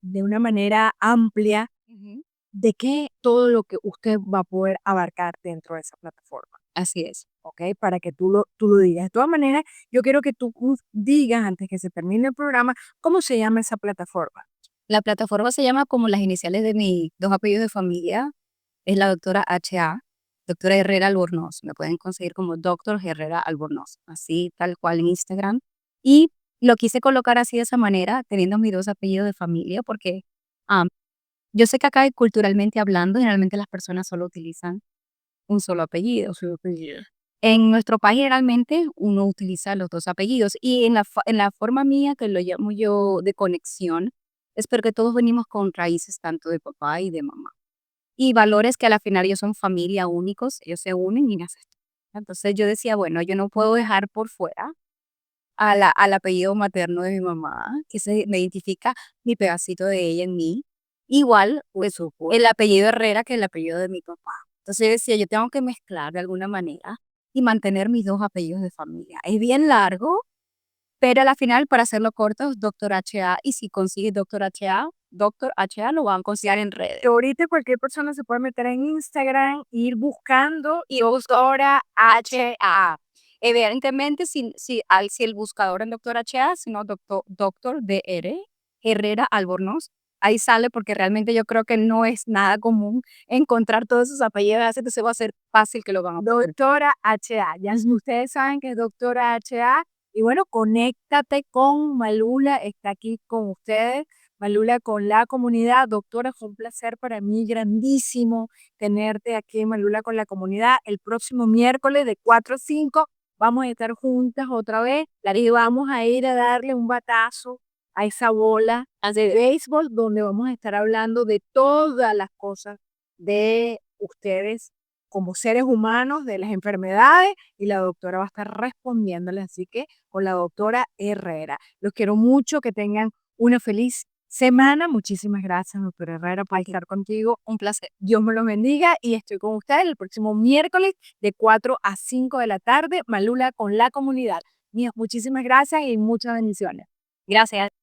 Speaker 3: de una manera amplia,
Speaker 2: Ujú.
Speaker 3: de qué todo lo que usted va a poder abarcar dentro de esa plataforma,
Speaker 2: Así es.
Speaker 3: ¿ok? Para que tú lo digas. De todas maneras, yo quiero que tú digas, antes que se termine el programa, cómo se llama esa plataforma.
Speaker 2: La plataforma se llama como las iniciales de mis 2 apellidos de familia, es la doctora H.A., doctora Herrera Albornoz. Me pueden conseguir como doctor Herrera Albornoz, así tal cual en Instagram. Y lo quise colocar así de esa manera, teniendo mis 2 apellidos de familia, porque yo sé que acá culturalmente hablando, generalmente las personas solo utilizan un solo apellido. En nuestro país generalmente uno utiliza los 2 apellidos y en la forma mía, que lo llamo yo de conexión, es porque todos venimos con raíces tanto de papá y de mamá. Y valores que a la final ellos son familia únicos, ellos se unen y nacen. Entonces yo decía, bueno, yo no puedo dejar por fuera al apellido materno de mi mamá, que se me identifica mi pedacito de ella en mí. Igual, pues, el apellido Herrera que el apellido de mi papá. Entonces yo decía, yo tengo que mezclar de alguna manera y mantener mis 2 apellidos de familia. Es bien largo, pero a la final, para hacerlo corto, es doctor H.A. Y si consigues doctor H.A. lo van a conseguir en redes.
Speaker 3: Que ahorita cualquier persona se puede meter en Instagram, ir buscando
Speaker 2: Y doctora H.A. Evidentemente, si el buscador en doctor H.A., sino doctor DR, Herrera Albornoz, ahí sale porque realmente yo creo que no es nada común encontrar todos esos apellidos, así que se va a hacer fácil que lo van a poner.
Speaker 3: doctora H.A. Ya ustedes saben que es doctora H.A. Y bueno, conéctate con Malula, está aquí con ustedes. Malula con la comunidad. Doctora, fue un placer para mí grandísimo tenerte aquí en Malula con la comunidad. El próximo miércoles de 4 a 5 vamos a estar juntas otra vez y vamos a ir a darle un batazo a esa bola de béisbol donde vamos a estar hablando de todas las cosas de ustedes como seres humanos de las enfermedades y la doctora va a estar respondiéndoles. Así que con la doctora Herrera. Los quiero mucho, que tengan una feliz semana. Muchísimas gracias, doctora Herrera, por estar contigo.
Speaker 2: Un placer.
Speaker 3: Dios me los bendiga y estoy con ustedes el próximo miércoles de 4 a 5 de la tarde. Malula con la comunidad. Míos, muchísimas gracias y muchas bendiciones.
Speaker 2: Gracias.